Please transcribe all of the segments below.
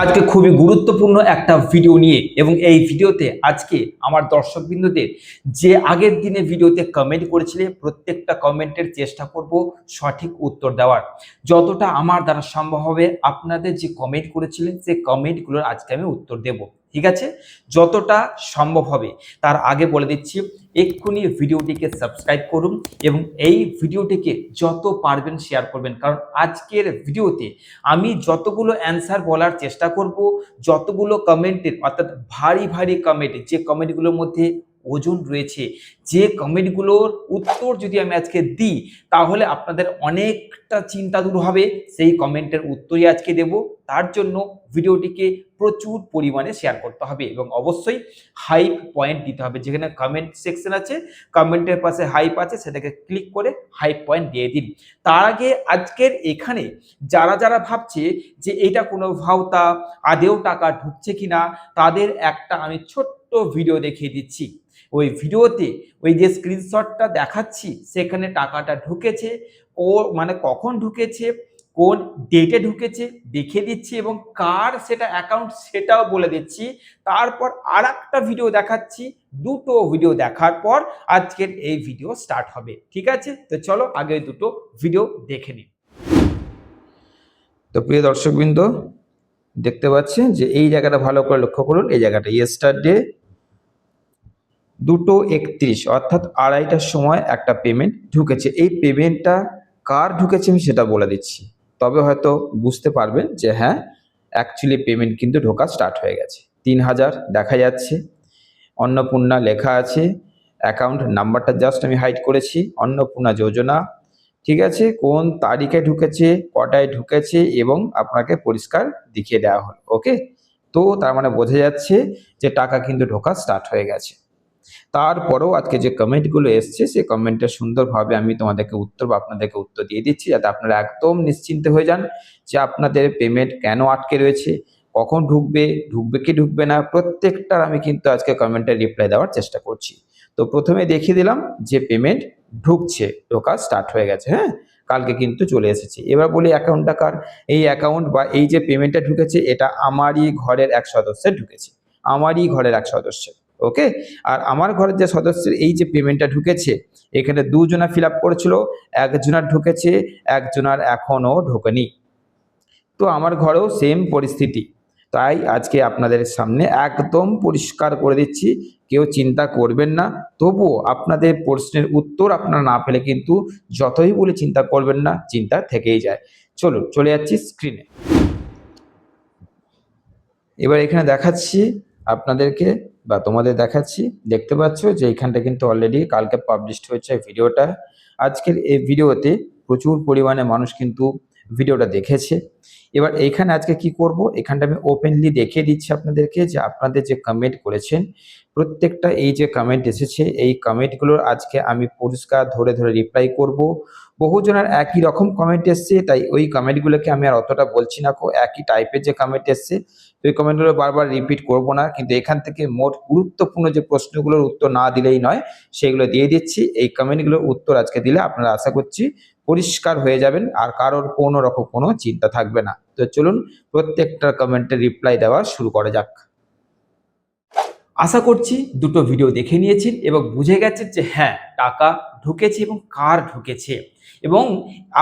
আজকে খুবই গুরুত্বপূর্ণ একটা ভিডিও নিয়ে, এবং এই ভিডিওতে আজকে আমার দর্শকবৃন্দদের যে আগের দিনে ভিডিওতে কমেন্ট করেছিলে প্রত্যেকটা কমেন্টের চেষ্টা করব সঠিক উত্তর দেওয়ার। যতটা আমার দ্বারা সম্ভব হবে আপনাদের যে কমেন্ট করেছিলেন সেই কমেন্টগুলোর আজকে আমি উত্তর দেব, ঠিক আছে? যতটা সম্ভব হবে। তার আগে বলে দিচ্ছি, এক্ষুনি ভিডিওটিকে সাবস্ক্রাইব করুন এবং এই ভিডিওটিকে যত পারবেন শেয়ার করবেন, কারণ আজকের ভিডিওতে আমি যতগুলো অ্যান্সার বলার চেষ্টা করব, যতগুলো কমেন্টের অর্থাৎ ভারী ভারী কমেন্ট, যে কমেন্টগুলোর মধ্যে ওজন রয়েছে, যে কমেন্টগুলোর উত্তর যদি আমি আজকে দিই তাহলে আপনাদের অনেকটা চিন্তা দূর হবে, সেই কমেন্টের উত্তরই আজকে দেব। তার জন্য ভিডিওটিকে প্রচুর পরিমাণে শেয়ার করতে হবে এবং অবশ্যই হাইপ পয়েন্ট দিতে হবে। যেখানে কমেন্ট সেকশন আছে, কমেন্টের পাশে হাইপ আছে, সেটাকে ক্লিক করে হাইপ পয়েন্ট দিয়ে দিন। তার আগে আজকের এখানে যারা যারা ভাবছে যে এটা কোনো ভাওতা, আদেও টাকা ঢুকছে কিনা, তাদের একটা আমি ছোট্ট ভিডিও দেখিয়ে দিচ্ছি। ওই ভিডিওতে ওই যে স্ক্রিনশটটা দেখাচ্ছি সেখানে টাকাটা ঢুকেছে, ও মানে কখন ঢুকেছে, কোন ডেটে ঢুকেছে দেখিয়ে দিচ্ছি এবং কার সেটা অ্যাকাউন্ট সেটাও বলে দিচ্ছি। তারপর আর একটা ভিডিও দেখাচ্ছি। দুটো ভিডিও দেখার পর আজকের এই ভিডিও স্টার্ট হবে, ঠিক আছে? তো চলো আগে দুটো ভিডিও দেখে নিই। তো প্রিয় দর্শকবৃন্দ, দেখতে পাচ্ছেন যে এই জায়গাটা ভালো করে লক্ষ্য করুন। এই জায়গাটা ইয়েস্টারডে 2:31 অর্থাৎ আড়াইটার সময় একটা পেমেন্ট ঢুকেছে। এই পেমেন্টটা কার ঢুকেছে আমি সেটা বলে দিচ্ছি, তবে হয়তো বুঝতে পারবেন যে হ্যাঁ অ্যাকচুয়ালি পেমেন্ট কিন্তু ঢোকা স্টার্ট হয়ে গেছে। 3000 দেখা যাচ্ছে, অন্নপূর্ণা লেখা আছে, অ্যাকাউন্ট নাম্বারটা জাস্ট আমি হাইড করেছি, অন্নপূর্ণা যোজনা, ঠিক আছে? কোন তারিখে ঢুকেছে, কটায় ঢুকেছে এবং আপনাকে পরিষ্কার দেখিয়ে দেওয়া হলো। ওকে, তো তার মানে বোঝা যাচ্ছে যে টাকা কিন্তু ঢোকা স্টার্ট হয়ে গেছে। তারপরেও আজকে যে কমেন্টগুলো এসছে সেই কমেন্টে সুন্দরভাবে আমি তোমাদেরকে উত্তর বা আপনাদেরকে উত্তর দিয়ে দিচ্ছি, যাতে আপনারা একদম নিশ্চিন্ত হয়ে যান যে আপনাদের পেমেন্ট কেন আটকে রয়েছে, কখন ঢুকবে, ঢুকবে কি ঢুকবে না, প্রত্যেকটার আমি কিন্তু আজকে কমেন্টে রিপ্লাই দেওয়ার চেষ্টা করছি। তো প্রথমে দেখিয়ে দিলাম যে পেমেন্ট ঢুকছে, ঢোকা স্টার্ট হয়ে গেছে, হ্যাঁ কালকে কিন্তু চলে এসেছে। এবার বলি অ্যাকাউন্টটা কার। এই অ্যাকাউন্ট বা এই যে পেমেন্টটা ঢুকেছে এটা আমারই ঘরের এক সদস্যের ঢুকেছে, আমারই ঘরের এক সদস্যের। ওকে, আর আমার ঘরের যে সদস্যের এই যে পেমেন্টটা ঢুকেছে এখানে দুজনা ফিল আপ করেছিল, একজনার ঢুকেছে, একজনার এখনো ঢোকেনি। তো আমার ঘরেও সেম পরিস্থিতি, তাই আজকে আপনাদের সামনে একদম পরিষ্কার করে দিচ্ছি, কেউ চিন্তা করবেন না। তবুও আপনাদের প্রশ্নের উত্তর আপনারা না পেলে কিন্তু যতই বলে চিন্তা করবেন না, চিন্তা থেকেই যায়। চলুন চলে যাচ্ছি স্ক্রিনে। এবার এখানে দেখাচ্ছি আপনাদেরকে বা তোমাদের দেখাচ্ছি, দেখতে পাচ্ছ যে এইখানটা কিন্তু অলরেডি কালকে পাবলিশড হয়েছে ভিডিওটা। আজকের এই ভিডিওতে প্রচুর পরিমাণে মানুষ কিন্তু ভিডিওটা দেখেছে। এবার এইখানে আজকে কি করব, এখানটা আমি ওপেনলি দেখিয়ে দিচ্ছি আপনাদেরকে যে আপনাদের যে কমেন্ট করেছেন প্রত্যেকটা এই যে কমেন্ট এসেছে এই কমেন্টগুলোর আজকে আমি পরিষ্কার ধরে ধরে রিপ্লাই করব। বহুজনের একই রকম কমেন্ট এসছে, তাই ওই কমেন্টগুলোকে আমি আর অতটা বলছি না, একই টাইপের যে কমেন্ট এসছে এই কমেন্টগুলো বারবার রিপিট করব না, কিন্তু এখান থেকে মোট গুরুত্বপূর্ণ যে প্রশ্নগুলোর উত্তর না দিলেই নয় সেগুলো দিয়ে দিচ্ছি। এই কমেন্টগুলোর উত্তর আজকে দিলে আপনারা আশা করছি পরিষ্কার হয়ে যাবেন আর কারোর কোনো রকম কোনো চিন্তা থাকবে না। তো চলুন প্রত্যেকটা কমেন্টের রিপ্লাই দেওয়া শুরু করা যাক। আশা করছি দুটো ভিডিও দেখে নিয়েছেন এবং বুঝে গেছেন যে হ্যাঁ টাকা ঢুকেছে এবং কার ঢুকেছে। এবং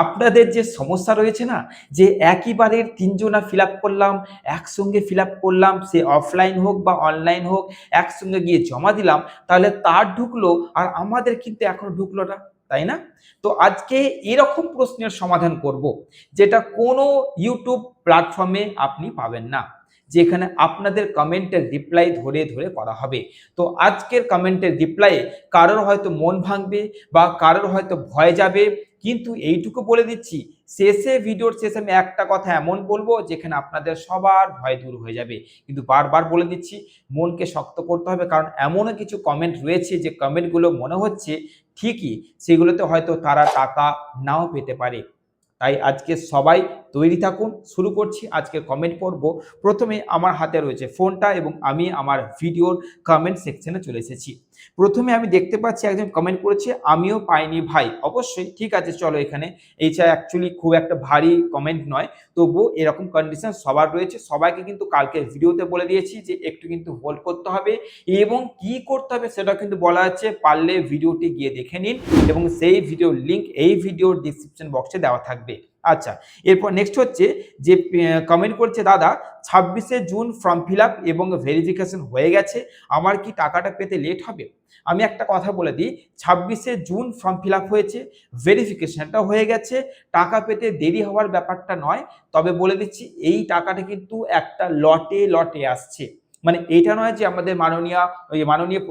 আপনাদের যে সমস্যা রয়েছে না, যে একইবারের তিনজনা ফিল আপ করলাম, একসঙ্গে ফিল আপ করলাম, সে অফলাইন হোক বা অনলাইন হোক, একসঙ্গে গিয়ে জমা দিলাম, তাহলে তার ঢুকলো আর আমাদের কিন্তু এখনো ঢুকলো না, তাই না? তো আজকে এরকম প্রশ্নের সমাধান করব যেটা কোনো ইউটিউব প্ল্যাটফর্মে আপনি পাবেন না, যেখানে আপনাদের কমেন্টের রিপ্লাই ধরে ধরে করা হবে। তো আজকের কমেন্টের রিপ্লাইয়ে কারোর হয়তো মন ভাঙবে বা কারোর হয়তো ভয় যাবে, কিন্তু এইটুকু বলে দিচ্ছি শেষে ভিডিওর শেষে আমি একটা কথা এমন বলবো যেখানে আপনাদের সবার ভয় দূর হয়ে যাবে। কিন্তু বারবার বলে দিচ্ছি মনকে শক্ত করতে হবে, কারণ এমনও কিছু কমেন্ট রয়েছে যে কমেন্টগুলো মনে হচ্ছে ঠিকই, সেগুলোতে হয়তো তারা টাকা নাও পেতে পারে। তাই আজকে সবাই তৈরি থাকুন, শুরু করছি আজকের কমেন্ট পর্ব। প্রথমে আমার হাতে রয়েছে ফোনটা এবং আমি আমার ভিডিওর কমেন্ট সেকশনে চলে এসেছি। প্রথমে আমি দেখতে পাচ্ছি একজন কমেন্ট করেছে, আমিও পাইনি ভাই। অবশ্যই ঠিক আছে, চলো এখানে এইটা অ্যাকচুয়ালি খুব একটা ভারী কমেন্ট নয়, তবুও এরকম কন্ডিশন সবার রয়েছে। সবাইকে কিন্তু কালকের ভিডিওতে বলে দিয়েছি যে একটু কিন্তু হোল্ড করতে হবে এবং কি করতে হবে সেটা কিন্তু বলা আছে। পারলে ভিডিওটি গিয়ে দেখে নিন এবং সেই ভিডিওর লিঙ্ক এই ভিডিওর ডিসক্রিপশন বক্সে দেওয়া থাকবে। আচ্ছা, এরপর নেক্সট হচ্ছে যে কমেন্ট করছে, দাদা 26শে জুন ফর্ম ফিল আপ এবং ভেরিফিকেশন হয়ে গেছে, আমার কি টাকাটা পেতে লেট হবে? আমি একটা কথা বলে দিই, 26শে জুন ফর্ম ফিল আপ হয়েছে, ভেরিফিকেশনটা হয়ে গেছে, টাকা পেতে দেরি হওয়ার ব্যাপারটা নয়। তবে বলে দিচ্ছি এই টাকাটা কিন্তু একটা লটে লটে আসছে। মানে এটা নয় যে আমাদের মাননীয়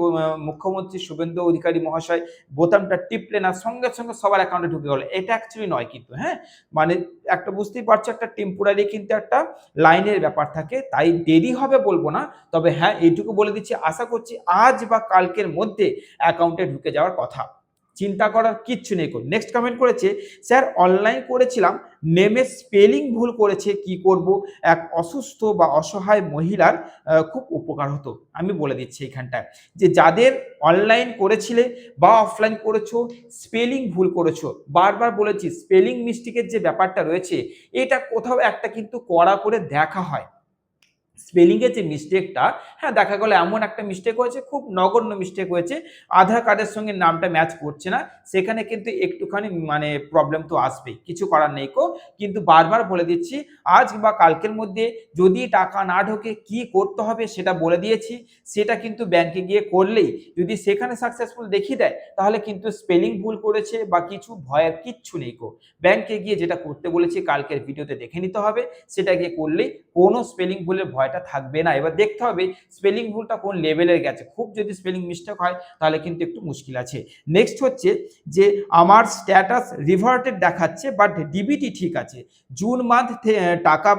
মুখ্যমন্ত্রী শুভেন্দু অধিকারী মহাশয় বোতামটা টিপলেন আর সঙ্গে সঙ্গে সবার অ্যাকাউন্টে ঢুকে গেল, এটা অ্যাকচুয়ালি নয় কিন্তু। হ্যাঁ, মানে একটা বুঝতেই পারছো, একটা টেম্পোরারি কিন্তু একটা লাইনের ব্যাপার থাকে, তাই দেরি হবে বলবো না। তবে হ্যাঁ, এইটুকু বলে দিচ্ছি, আশা করছি আজ বা কালকের মধ্যে অ্যাকাউন্টে ঢুকে যাওয়ার কথা। চিন্তা করার কিচ্ছু নেই। নেক্সট কমেন্ট করেছে, স্যার অনলাইন করেছিলাম, নেমে স্পেলিং ভুল করেছে, কি করব? এক অসুস্থ বা অসহায় মহিলার খুব উপকার হতো। আমি বলে দিচ্ছি এখানটায় যে যাদের অনলাইন করেছিলে বা অফলাইন করেছো, স্পেলিং ভুল করেছো, বারবার বলেছি স্পেলিং মিস্টেকের যে ব্যাপারটা রয়েছে, এটা কোথাও একটা কিন্তু কড়া করে দেখা হয়। স্পেলিংয়ের যে মিস্টেকটা, হ্যাঁ দেখা গেল এমন একটা মিস্টেক হয়েছে, খুব নগণ্য মিস্টেক হয়েছে, আধার কার্ডের সঙ্গে নামটা ম্যাচ করছে না, সেখানে কিন্তু একটুখানি মানে প্রবলেম তো আসবেই, কিছু করার নেই কো। কিন্তু বারবার বলে দিচ্ছি, আজ বা কালকের মধ্যে যদি টাকা না ঢোকে কি করতে হবে সেটা বলে দিয়েছি। সেটা কিন্তু ব্যাংকে গিয়ে করলেই যদি সেখানে সাকসেসফুল দেখিয়ে দেয়, তাহলে কিন্তু স্পেলিং ভুল করেছে বা কিছু ভয়ের কিচ্ছু নেই কো। ব্যাংকে গিয়ে যেটা করতে বলেছি কালকের ভিডিওতে দেখে নিতে হবে, সেটা গিয়ে করলেই কোনো স্পেলিং ভুলের ভয়টা থাকবে না। এবার দেখতে হবে স্পেলিং ভুলটা কোন লেভেলের গেছে, খুব যদি স্পেলিং মিস্টেক হয় তাহলে কিন্তু একটু মুশকিল আছে। নেক্সট হচ্ছে যে আমার স্ট্যাটাস রিভার্টেড দেখাচ্ছে বাট ডিবিটি ঠিক আছে, জুন মান্থ টাকা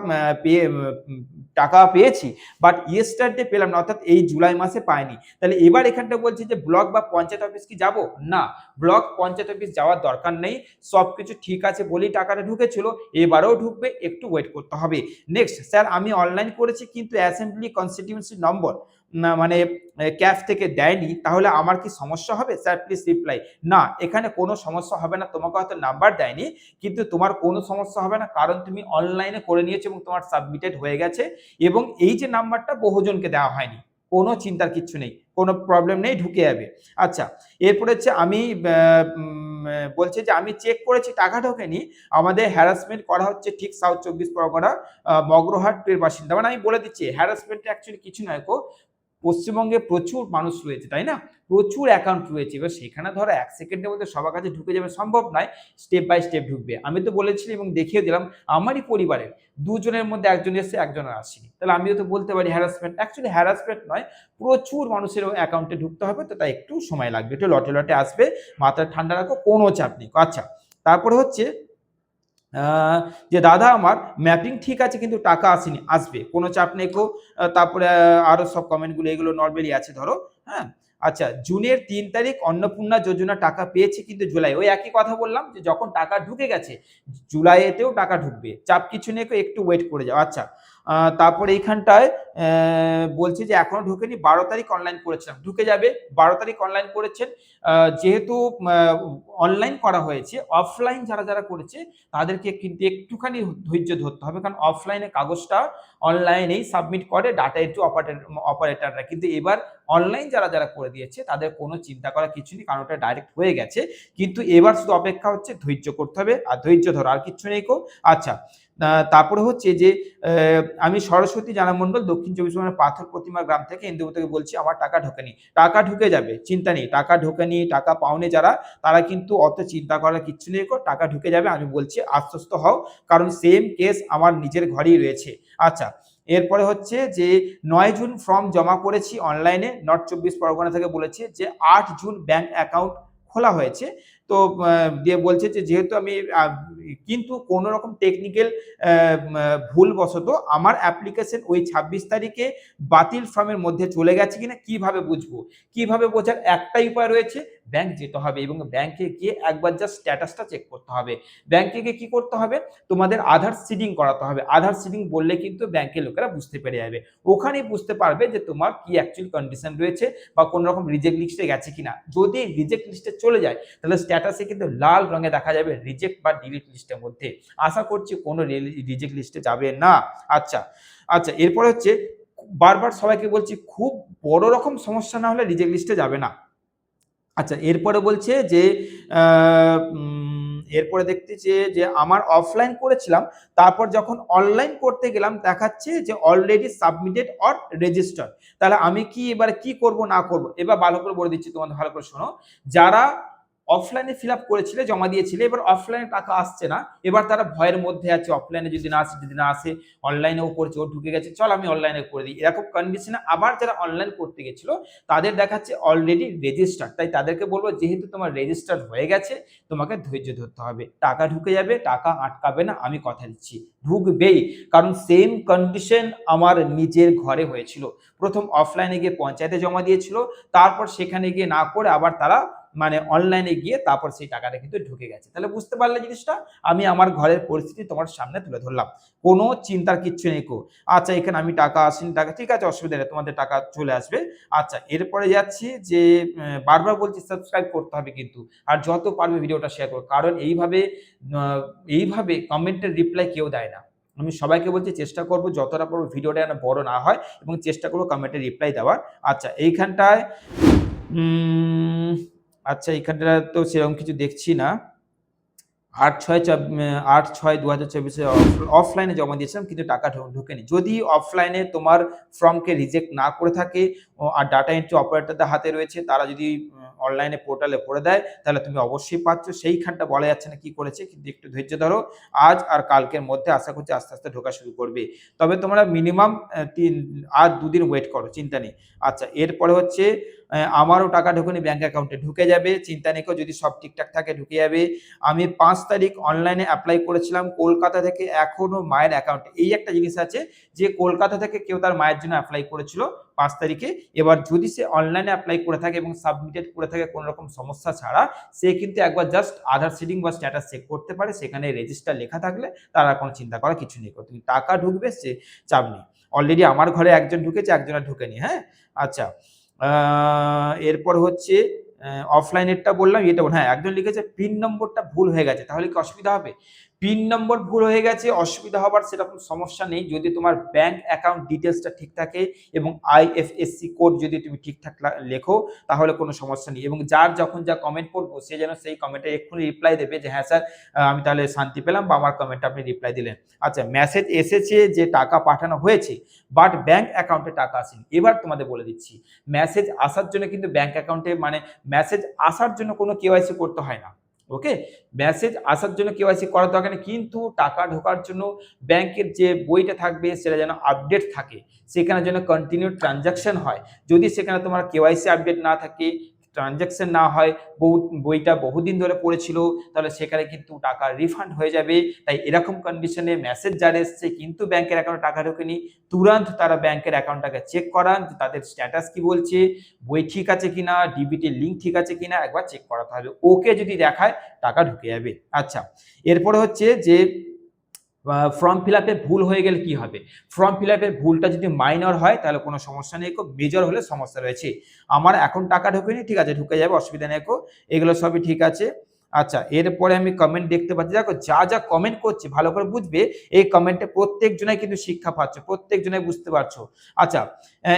টাকা পেয়েছি বাট ইয়েস্টারডে পেলাম না, অর্থাৎ এই জুলাই মাসে পাইনি। তাহলে এবার এখানটা বলছি যে ব্লক বা পঞ্চায়েত অফিস কি যাব? না, ব্লক পঞ্চায়েত অফিস যাওয়ার দরকার নেই, সবকিছু ঠিক আছে বলেই টাকাটা ঢুকেছিল, এবারেও ঢুকবে, একটু ওয়েট করতে হবে। নেক্সট, স্যার আমি অনলাইন করেছি কিন্তু অ্যাসেম্বলি কনস্টিটিউয়েন্সি নম্বর না মানে ক্যাফ থেকে দেয়নি, তাহলে আমার কি সমস্যা হবে? Sir please reply. না, এখানে কোনো সমস্যা হবে না, তোমাকে হয়তো নাম্বার দেয়নি কিন্তু তোমার কোনো সমস্যা হবে না, কারণ তুমি অনলাইনে করে নিয়েছো এবং তোমার সাবমিটেড হয়ে গেছে এবং এই যে নাম্বারটা বহুজনকে দেওয়া হয়নি, কোনো চিন্তার কিচ্ছু নেই, কোনো প্রবলেম নেই, ঢুকে যাবে। আচ্ছা, এরপরে হচ্ছে আমি বলছে যে আমি চেক করেছি টাকা ঢোকেনি, আমাদের হ্যারাসমেন্ট করা হচ্ছে ঠিক সাউথ 24 পরগনা মগরহাট এর বাসিন্দা। মানে আমি বলে দিচ্ছি হ্যারাসমেন্ট অ্যাকচুয়ালি কিছু নয় গো, পশ্চিমবঙ্গে প্রচুর মানুষ রয়েছে তাই না, প্রচুর অ্যাকাউন্ট রয়েছে, এবার সেখানে ধরো 1 সেকেন্ডের মধ্যে সবার কাছে ঢুকে যাবে সম্ভব নয়, স্টেপ বাই স্টেপ ঢুকবে। আমি তো বলেছিলাম এবং দেখিয়ে দিলাম আমারই পরিবারের দুজনের মধ্যে একজন এসে একজনের আসেনি, তাহলে আমিও তো বলতে পারি হ্যারাসমেন্ট। অ্যাকচুয়ালি হ্যারাসমেন্ট নয়, প্রচুর মানুষের অ্যাকাউন্টে ঢুকতে হবে, তো তাই একটু সময় লাগবে, একটু লটে লটে আসবে, মাথা ঠান্ডা রাখো, কোনো চাপ নেই। আচ্ছা, তারপরে হচ্ছে যে দাদা আমার ম্যাপিং ঠিক আছে কিন্তু টাকা আসেনি, আসবে, কোনো চাপ নেই কো। তারপরে আরো সব কমেন্টগুলো এগুলো নর্মালি আছে ধরো। হ্যাঁ, আচ্ছা, জুনের 3 তারিখ অন্নপূর্ণা যোজনা টাকা পেয়েছি কিন্তু জুলাই, ওই একই কথা বললাম যে যখন টাকা ঢুকে গেছে জুলাইতেও টাকা ঢুকবে, চাপ কিছু নেই, একটু ওয়েট করে যাও। আচ্ছা, তারপরে এইখানটায় বলছে যে এখনো ঢুকেনি, 12 তারিখ অনলাইন করেছিলাম, ঢুকে যাবে, 12 তারিখ অনলাইন করেছেন। যেহেতু অনলাইন করা হয়েছে, অফলাইন যারা যারা করেছে তাদেরকে কিন্তু একটুখানি ধৈর্য ধরতে হবে, কারণ অফলাইনে কাগজটা অনলাইনেই সাবমিট করে ডাটা এন্ট্রি অপারেটররা, কিন্তু এবার অনলাইন যারা যারা করে দিয়েছে তাদের কোনো চিন্তা করার কিছু নেই, কারণ ওটা ডাইরেক্ট হয়ে গেছে। কিন্তু এবার শুধু অপেক্ষা হচ্ছে, ধৈর্য করতে হবে আর ধৈর্য ধরো, আর কিচ্ছু নেই কো। আচ্ছা, তারপরে হচ্ছে যে আমি সরস্বতী জানা মণ্ডল, দক্ষিণ 24 পরগনা পাথর প্রতিমা গ্রাম থেকে ইন্দুপুর থেকে বলছি, আমার টাকা ঢোকেনি। টাকা ঢুকে যাবে, চিন্তা নেই, টাকা ঢোকেনি, টাকা পাওনি যারা, তারা কিন্তু অত চিন্তা করার কিচ্ছু নেই, টাকা ঢুকে যাবে, আমি বলছি আশ্বস্ত হও, কারণ সেম কেস আমার নিজের ঘরেই রয়েছে। আচ্ছা, এরপরে হচ্ছে যে 9 জুন ফর্ম জমা করেছি অনলাইনে, নর্থ 24 পরগনা থেকে বলেছে যে 8 জুন ব্যাংক অ্যাকাউন্ট খোলা হয়েছে, তো দিয়ে বলছে যে যেহেতু আমি কিন্তু কোনো রকম টেকনিক্যাল ভুলবশত আমার অ্যাপ্লিকেশন ওই 26 তারিখে বাতিল ফর্মের মধ্যে চলে গেছে কিনা কিভাবে বুঝবো? কিভাবে বোঝার একটাই উপায় রয়েছে, ব্যাংক যেতে হবে এবং ব্যাংকে গিয়ে একবার জাস্ট স্ট্যাটাসটা চেক করতে হবে। ব্যাংকে গিয়ে কি করতে হবে? তোমাদের আধার সিডিং করাতে হবে। আধার সিডিং বললে কিন্তু ব্যাংকের লোকেরা বুঝতে পেরে যাবে। ওখানেই বুঝতে পারবে যে তোমার কি অ্যাকচুয়াল কন্ডিশন রয়েছে বা কোনো রকম রিজেক্ট লিস্টে গেছে কিনা। যদি রিজেক্ট লিস্টে চলে যায় তাহলে স্ট্যাটাসে কিন্তু লাল রঙে দেখা যাবে রিজেক্ট বা ডিলিট লিস্টের মধ্যে। আশা করছি কোনো রিজেক্ট লিস্টে যাবে না। আচ্ছা, আচ্ছা এরপরে হচ্ছে বারবার সবাইকে বলছি খুব বড় রকম সমস্যা না হলে রিজেক্ট লিস্টে যাবে না। আচ্ছা এরপরে বলছে যে এরপরে দেখতেছি যে আমার অফলাইন করেছিলাম, তারপর যখন অনলাইন করতে গেলাম দেখাচ্ছে যে অলরেডি সাবমিটেড অর রেজিস্টার্ড। তাহলে আমি কি এবার কি করব না করব? এবার ভালো করে বলে দিচ্ছি, তোমাদের ভালো করে শোনো। যারা অফলাইনে ফিল আপ করেছিলে, জমা দিয়েছিলে, এবার অফলাইনে টাকা আসছে না, এবার তারা ভয়ের মধ্যে আছে, অফলাইনে যদি না আসে অনলাইনেও করছে, ও ঢুকে গেছে, চল আমি অনলাইনে করে দিই, এরকম কন্ডিশনে আবার যারা অনলাইন করতে গেছিল তাদের দেখাচ্ছে অলরেডি রেজিস্টার্ড। তাই তাদেরকে বলবো যেহেতু তোমার রেজিস্টার্ড হয়ে গেছে তোমাকে ধৈর্য ধরতে হবে, টাকা ঢুকে যাবে, টাকা আটকাবে না, আমি কথা দিচ্ছি ঢুকবেই। কারণ সেম কন্ডিশন আমার নিজের ঘরে হয়েছিল। প্রথম অফলাইনে গিয়ে পঞ্চায়েতে জমা দিয়েছিল, তারপর সেখানে গিয়ে না করে আবার তারা মানে অনলাইনে গিয়ে তারপর সেই টাকাটা কিন্তু ঢুকে গেছে। তাহলে বুঝতে পারলে জিনিসটা, আমি আমার ঘরের পরিস্থিতি তোমার সামনে তুলে ধরলাম, কোনো চিন্তার কিচ্ছু নেই কো। আচ্ছা এখানে আমি টাকা আসেনি, টাকা ঠিক আছে, অসুবিধা নেই, তোমাদের টাকা চলে আসবে। আচ্ছা এরপরে যাচ্ছি যে বারবার বলছি সাবস্ক্রাইব করতে হবে কিন্তু, আর যত পারবে ভিডিওটা শেয়ার করো, কারণ এইভাবে কমেন্টের রিপ্লাই কেউ দেয় না। আমি সবাইকে বলছি চেষ্টা করব যতটা পারবো ভিডিওটা যেন বড় না হয় এবং চেষ্টা করবো কমেন্টে রিপ্লাই দেওয়ার। আচ্ছা এইখানটায় আচ্ছা এইখানটা তো সেরকম কিছু দেখছি না। ৮/৬/২০২৪ অফলাইনে জমা দিয়েছিলাম কিন্তু টাকা ঢোকেনি। যদি অফলাইনে তোমার ফর্মকে রিজেক্ট না করে থাকে আর ডাটা এন্ট্রি অপারেটরদের হাতে রয়েছে, তারা যদি অনলাইনে পোর্টালে ভরে দেয় তাহলে তুমি অবশ্যই পাচ্ছ। সেইখানটা বলা যাচ্ছে না কি করেছে, কিন্তু একটু ধৈর্য ধরো, আজ আর কালকের মধ্যে আশা করছি আস্তে আস্তে ঢোকা শুরু করবে। তবে তোমরা মিনিমাম ২ দিন ওয়েট করো, চিন্তা নেই। আচ্ছা এরপরে হচ্ছে আমারও টাকা ঢোকেনি, ব্যাংক অ্যাকাউন্টে ঢুকে যাবে, চিন্তা নেই, যদি সব ঠিকঠাক থাকে ঢুকে যাবে। আমি ৫ তারিখ অনলাইনে অ্যাপ্লাই করেছিলাম কলকাতা থেকে, এখনো মায়ের অ্যাকাউন্টে। এই একটা জিনিস আছে যে কলকাতা থেকে কেউ তার মায়ের জন্য অ্যাপ্লাই করেছিল ৫ তারিখে, এবার যদি সে অনলাইনে অ্যাপ্লাই করে থাকে এবং সাবমিটেড করে থাকে কোনো রকম সমস্যা ছাড়া, সে কিন্তু একবার জাস্ট আধার সিডিং বা স্ট্যাটাস চেক করতে পারে, সেখানে রেজিস্টার লেখা থাকলে তার আর কোনো চিন্তা করার কিছু নেই। তুমি টাকা ঢুকবে, সে চাপ নেই। অলরেডি আমার ঘরে একজন ঢুকেছে, একজনের ঢুকেনি। হ্যাঁ আচ্ছা এরপর হচ্ছে অফলাইনেরটা বললাম, এটা হ্যাঁ একজন লিখেছে পিন নম্বরটা ভুল হয়ে গেছে, তাহলে কি অসুবিধা হবে? পিন নম্বর ভুল হয়ে গেছে, অসুবিধা হবার সেরকম সমস্যা নেই যদি তোমার ব্যাংক অ্যাকাউন্ট ডিটেলসটা ঠিক থাকে এবং আইএফএসসি কোড যদি তুমি ঠিকঠাক লেখো তাহলে কোনো সমস্যা নেই। এবং যার যখন যা কমেন্ট করবো সে যেন সেই কমেন্টে এক্ষুনি রিপ্লাই দেবে যে হ্যাঁ স্যার আমি তাহলে শান্তি পেলাম বা আমার কমেন্টে আপনি রিপ্লাই দিলেন। আচ্ছা মেসেজ এসেছে যে টাকা পাঠানো হয়েছে বাট ব্যাংক অ্যাকাউন্টে টাকা আসেনি। এবার তোমাদের বলে দিচ্ছি, মেসেজ আসার জন্য কিন্তু ব্যাংক অ্যাকাউন্টে মানে মেসেজ আসার জন্য কোনো কেওয়াইসি করতে হয় না। ওকে, মেসেজ আসার জন্য কেওয়াইসি করার দরকার নেই, কিন্তু টাকা ঢোকার জন্য ব্যাংকের যে বইটা থাকবে সেটা যেন আপডেট থাকে, সেখানে যেন কন্টিনিউ ট্রানজাকশন হয়। যদি সেখানে তোমার কেওয়াইসি আপডেট না থাকে, ট্রানজাকশন না হয়, বইটা বহুদিন ধরে পড়েছিল, তাহলে সেখানে কিন্তু টাকা রিফান্ড হয়ে যাবে। তাই এরকম কন্ডিশনে মেসেজ যার এসছে কিন্তু ব্যাংকের অ্যাকাউন্টে টাকা ঢোকেনি, তুরন্ত তারা ব্যাংকের অ্যাকাউন্টটাকে চেক করান যে তাদের স্ট্যাটাস কি বলছে, বই ঠিক আছে কিনা, ডিবিটির লিঙ্ক ঠিক আছে কিনা একবার চেক করাতে হবে। ওকে যদি দেখায় টাকা ঢুকে যাবে। আচ্ছা এরপরে হচ্ছে যে ফর্ম ফিল আপে ভুল হয়ে গেলে কি হবে? ফর্ম ফিল আপের ভুলটা যদি মাইনর হয় তাহলে কোনো সমস্যা নেই, খুব মেজর হলে সমস্যা রয়েছে। আমার এখন টাকা ঢোকেনি, ঠিক আছে ঢুকে যাবে, অসুবিধা নেই, এগুলো সবই ঠিক আছে। আচ্ছা এরপরে আমি কমেন্ট দেখতে পাচ্ছি, দেখো যা যা কমেন্ট করছে ভালো করে বুঝবে, এই কমেন্টে প্রত্যেকজনাই কিন্তু শিক্ষা পাচ্ছ, প্রত্যেকজনাই বুঝতে পারছো। আচ্ছা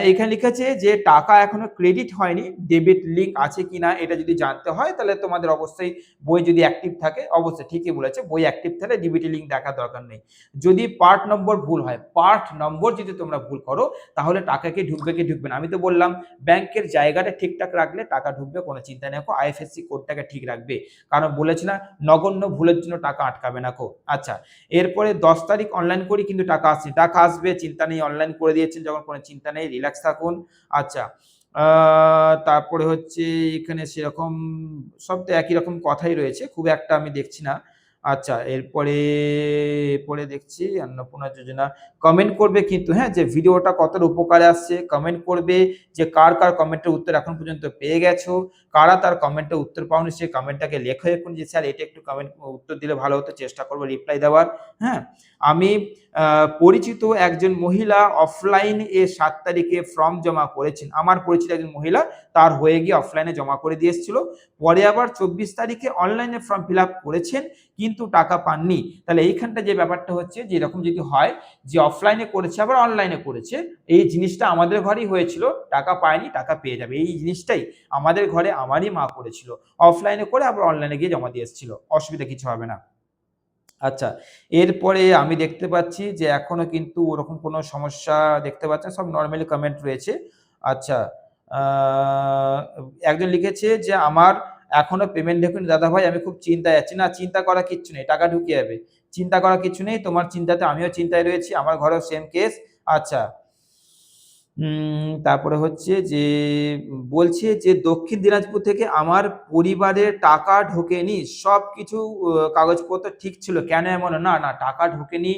এখানে লিখেছে যে টাকা এখনো ক্রেডিট হয়নি, ডেবিট লিঙ্ক আছে কিনা এটা যদি জানতে হয় তাহলে তোমাদের অবশ্যই বই যদি অ্যাক্টিভ থাকে, অবশ্যই ঠিকই বলেছে, বই অ্যাক্টিভ থাকলে ডিবিটি লিঙ্ক দেখার দরকার নেই। যদি পার্ট নম্বর ভুল হয়, পার্ট নম্বর যদি তোমরা ভুল করো তাহলে টাকা কি ঢুকবে কি ঢুকবে না, আমি তো বললাম ব্যাংকের জায়গাটা ঠিকঠাক রাখলে টাকা ঢুকবে, কোনো চিন্তা নেই। আইএফএসসি কোডটাকে ঠিক রাখবে, কারণ বলেছি না নগণ্য ভুলের জন্য টাকা আটকাবে না। আচ্ছা এরপরে 10 তারিখ অনলাইন করি কিন্তু টাকা আসছে, টাকা আসবে চিন্তা নেই, অনলাইন করে দিয়েছেন যখন কোনো চিন্তা নেই, রিল্যাক্স থাকুন। আচ্ছা তারপরে হচ্ছে এখানে সেরকম সব তো একই রকম কথাই রয়েছে। খুব একটা আমি দেখছি না। আচ্ছা এরপরে দেখছি অন্নপূর্ণা যোজনা কমেন্ট করবে কিন্তু হ্যাঁ, যে ভিডিওটা কতটা উপকারে আসছে কমেন্ট করবে, যে কার কমেন্টের উত্তর এখন পর্যন্ত পেয়ে গেছো, কারা তার কমেন্টের উত্তর পাওনি সেই কমেন্টটাকে লেখো এক্ষুনি যে স্যার এটা একটু কমেন্ট উত্তর দিলে ভালো হতো, চেষ্টা করব রিপ্লাই দেওয়ার। হ্যাঁ? আমি পরিচিত একজন মহিলা অফলাইন এ ৭ তারিখে ফর্ম জমা করেছেন। আমার পরিচিত একজন মহিলা তার হয়ে গিয়ে অফলাইনে জমা করে দিয়ে এসেছিল। পরে আবার ২৪ তারিখে অনলাইনে ফর্ম ফিল আপ করেছেন কিন্তু টাকা পাননি। তাহলে এইখানটা যে ব্যাপারটা হচ্ছে যে এরকম যদি হয় যে অফলাইনে করেছে আবার অনলাইনে করেছে, এই জিনিসটা আমাদের ঘরেই হয়েছিল, টাকা পায়নি, টাকা পেয়ে যাবে। এই জিনিসটাই আমাদের ঘরে আমারই মা করেছিল। অফলাইনে করে আবার অনলাইনে গিয়ে জমা দিয়ে এসেছিল। অসুবিধা কিছু হবে না। আচ্ছা, এরপরে আমি দেখতে পাচ্ছি যে এখনো কিন্তু ওরকম কোনো সমস্যা দেখতে পাচ্ছি না, সব নরমালি কমেন্ট রয়েছে। আচ্ছা, আ একজন লিখেছে যে, "আমার এখনো পেমেন্ট ঢোকেনি দাদাভাই, আমি খুব চিন্তায় আছি।" না, চিন্তা করার কিচ্ছু নেই, টাকা ঢুকে যাবে। চিন্তা করার কিছু নেই, তোমার চিন্তাতে আমিও চিন্তায় রয়েছি, আমার ঘরেও সেম কেস। আচ্ছা, তারপরে হচ্ছে যে বলছে যে, "দক্ষিণ দিনাজপুর থেকে আমার পরিবারে টাকা ঢোকেনি। সবকিছু কাগজপত্র ঠিক ছিল। কেন এমন?" না, না টাকা ঢোকেনি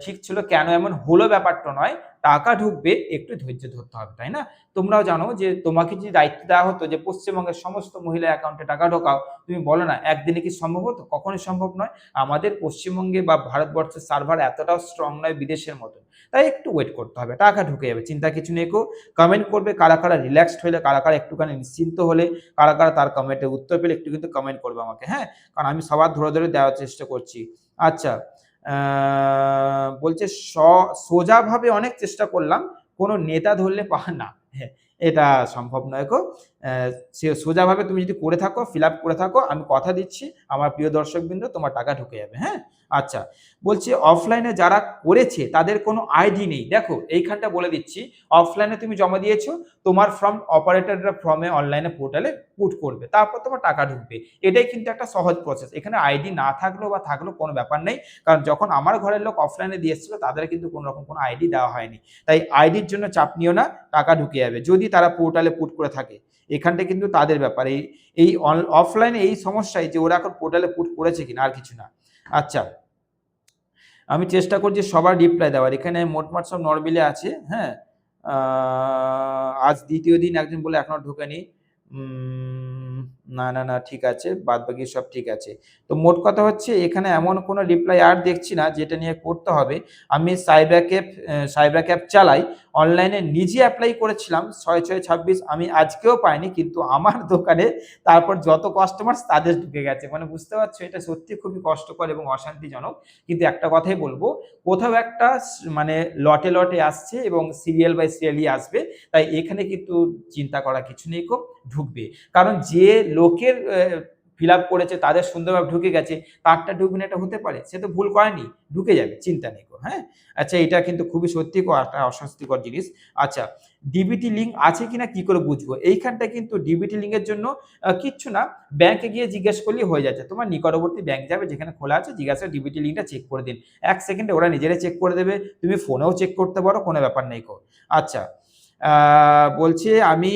ঠিক ছিল। কেন এমন হলো ব্যাপারটা নয়। টাকা ঢুকবে, একটু ধৈর্য ধরতে হবে, তাই না? তোমরাও জানো যে তোমাকে যদি দায়িত্ব দেওয়া হতো যে পশ্চিমবঙ্গের সমস্ত মহিলা অ্যাকাউন্টে টাকা ঢোকাও, তুমি বলো না একদিনে কি সম্ভব হতো? কখনোই সম্ভব নয়। আমাদের পশ্চিমবঙ্গে বা ভারতবর্ষের সার্ভার এতটাও স্ট্রং নয় বিদেশের মতো। তাই একটু ওয়েট করতে হবে। টাকা ঢুকে যাবে। চিন্তার কিছু নেই কো। কমেন্ট করবে কারা রিল্যাক্সড হইলে, কারা একটুখানি নিশ্চিন্ত হলে, কারা তার কমেন্টের উত্তর পেলে একটু কিন্তু কমেন্ট করবে আমাকে, হ্যাঁ? কারণ আমি সবার ধরে দেওয়ার চেষ্টা করছি। আচ্ছা, আ বলছে সোজাভাবে অনেক চেষ্টা করলাম। কোন নেতা ধরলে না। হ্যাঁ, এটা সম্ভব নয় গো। সোজাভাবে তুমি যদি করে থাকো, ফিল আপ করে থাকো, আমি কথা দিচ্ছি আমার প্রিয় দর্শকবৃন্দ তোমার টাকা ঢুকে যাবে, হ্যাঁ? আচ্ছা, বলছি অফলাইনে যারা করেছে তাদের কোনো আইডি নেই। দেখো এইখানটা বলে দিচ্ছি, অফলাইনে তুমি জমা দিয়েছো, তোমার ফর্ম অপারেটররা ফর্মে অনলাইনে পোর্টালে পুট করবে। তারপর তোমার টাকা ঢুকবে। এটাই কিন্তু একটা সহজ প্রসেস। এখানে আইডি না থাকলেও বা থাকলেও কোনো ব্যাপার নেই। কারণ যখন আমার ঘরের লোক অফলাইনে দিয়ে এসেছিল তাদের কিন্তু কোনো রকম কোনো আইডি দেওয়া হয়নি। তাই আইডির জন্য চাপ নিও না, টাকা ঢুকে যাবে। যদি তারা পোর্টালে পুট করে থাকে। এখানটা কিন্তু তাদের ব্যাপার। এই অফলাইনে এই সমস্যাই যে ওরা এখন পোর্টালে পুট করেছে কিনা আর কিছু না। আচ্ছা, আমি চেষ্টা করছি সবার রিপ্লাই দেওয়ার। এখানে মোটমাট সব নরমালি আছে, হ্যাঁ? আ আজ ২য় দিন একজন বলল এখনো ঢোকেনি। না ঠিক আছে। বাদবাকি সব ঠিক আছে। তো মোট কথা হচ্ছে এখানে এমন কোনো রিপ্লাই আর দেখছি না যেটা নিয়ে করতে হবে। আমি সাইবার ক্যাফ চালাই। অনলাইনে নিজে এপ্লাই করেছিলাম ৬/৬/২৬ আমি আজকেও পাইনি। কিন্তু আমার দোকানে তারপর যত কাস্টমার তাদের ঢুকে গেছে। মানে বুঝতে পারছো এটা সত্যিই খুবই কষ্টকর এবং অশান্তিজনক। কিন্তু একটা কথাই বলব, কোথাও একটা মানে লটে আসছে এবং সিরিয়াল বাই সিরিয়ালি আসবে। তাই এখানে কিন্তু চিন্তা করার কিছু নেই কো, ঢুকবে। কারণ যে লোকের ফিল আপ করেছে তাদের সুন্দরভাবে ঢুকে গেছে, তারটা ঢুকবে না এটা হতে পারে? সে তো ভুল করেনি, ঢুকে যাবে, চিন্তা নেই কো, হ্যাঁ? আচ্ছা, এটা কিন্তু খুবই সত্যি একটা অস্বস্তিকর জিনিস। আচ্ছা, ডিবিটি লিঙ্ক আছে কিনা কি করে বুঝবো? এইখানটায় কিন্তু ডিবিটি লিঙ্কের জন্য কিচ্ছু না, ব্যাংকে গিয়ে জিজ্ঞেস করলেই হয়ে যাচ্ছে। তোমার নিকটবর্তী ব্যাংক যাবে যেখানে খোলা আছে, জিজ্ঞাসা ডিবিটি লিঙ্কটা চেক করে দিন। ১ সেকেন্ডে ওরা নিজেরাই চেক করে দেবে। তুমি ফোনেও চেক করতে পারো, কোনো ব্যাপার নেই কো। আচ্ছা, আ বলছে আমি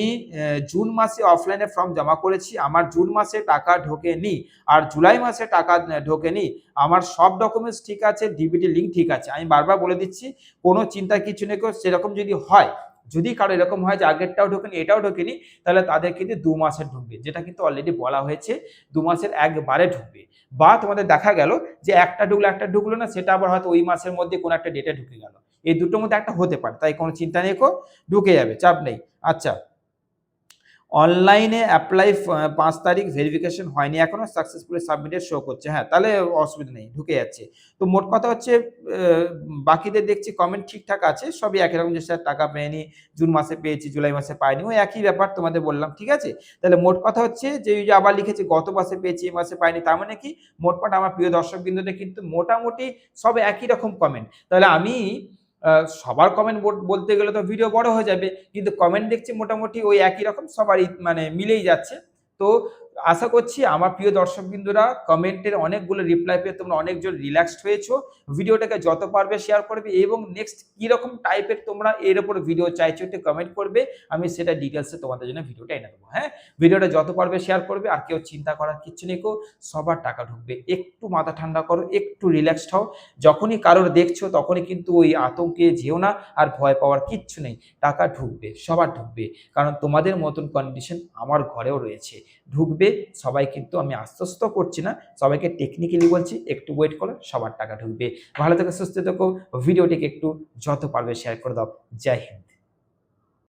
জুন মাসে অফলাইনে ফর্ম জমা করেছি। আমার জুন মাসে টাকা ঢোকেনি। আর জুলাই মাসে টাকা ঢোকেনি। আমার সব ডকুমেন্টস ঠিক আছে, ডিবিটি লিঙ্ক ঠিক আছে। আমি বারবার বলে দিচ্ছি, কোনো চিন্তার কিছু নেই কো। সেরকম যদি হয়, যদি কারো এরকম হয় যে আগেরটাও ঢোকেনি, এটাও ঢোকেনি, তাহলে তাদের কিন্তু ২ মাসের ঢুকবে। যেটা কিন্তু অলরেডি বলা হয়েছে, ২ মাসের একবারে ঢুকবে। বা তোমাদের দেখা গেল যে একটা ঢুকলো না, সেটা আবার হয়তো ওই মাসের মধ্যে কোনো একটা ডেটে ঢুকে গেল। এই দুটোর মধ্যে একটা হতে পারে। তাই কোনো চিন্তা নেই কো, ঢুকে যাবে, চাপ নেই। আচ্ছা, অনলাইনে এপ্লাই ৫ তারিখ ভেরিফিকেশন হয়নি এখনো, সাকসেসফুলি সাবমিটেড শো করছে। হ্যাঁ, তাহলে অসুবিধা নেই, ঢুকে যাচ্ছে। তো মোট কথা হচ্ছে বাকিদের দেখছি কমেন্ট ঠিকঠাক আছে। সবই একই রকম যে স্যার টাকা পেয়েনি, জুন মাসে পেয়েছি, জুলাই মাসে পাইনি। ওই একই ব্যাপার তোমাদের বললাম, ঠিক আছে? তাহলে মোট কথা হচ্ছে যে ওই যে আবার লিখেছে গত মাসে পেয়েছি, এই মাসে পাইনি। তার মানে কি? মোটমাট আমার প্রিয় দর্শকবৃন্দদের কিন্তু মোটামুটি সব একই রকম কমেন্ট। তাহলে আমি আ সবার কমেন্ট বলতে গেলে তো ভিডিও বড় হয়ে যাবে। কিন্তু কমেন্ট দেখছি মোটামুটি ওই একই রকম সবারই মানে মিলেই যাচ্ছে। তো আশা করছি আমার প্রিয় দর্শকবৃন্দরা কমেন্টের অনেকগুলো রিপ্লাই পেয়ে তোমরা অনেকজন রিল্যাক্সড হয়েছো। ভিডিওটাকে যত পারবে শেয়ার করবে এবং নেক্সট কিরকম টাইপের তোমরা এর উপর ভিডিও চাইছো একটু কমেন্ট করবে, আমি সেটা ডিটেলসে তোমাদের জন্য ভিডিওটা এনে দেবো। হ্যাঁ, ভিডিওটা যত পারবে শেয়ার করবে, আর কেউ চিন্তা করার কিচ্ছু নেই, সবার টাকা ঢুকবে। একটু মাথা ঠান্ডা করো, একটু রিল্যাক্সড হও। যখনই কারোর দেখছো তখনই কিন্তু ওই আতঙ্কে যেও না, আর ভয় পাওয়ার কিচ্ছু নেই। টাকা ঢুকবে, সবার ঢুকবে, কারণ তোমাদের মতন কন্ডিশন আমার ঘরেও রয়েছে, ঢুকবে সবাই। কিন্তু আমি আশ্বস্ত করছি না, সবাইকে টেকনিক্যালি বলছি একটু ওয়েট করো, সবার টাকা ঢুকবে। ভালো থেকো, সুস্থ থেকো, ভিডিওটিকে একটু যত পারবে শেয়ার করে দাও। জয় হিন্দ।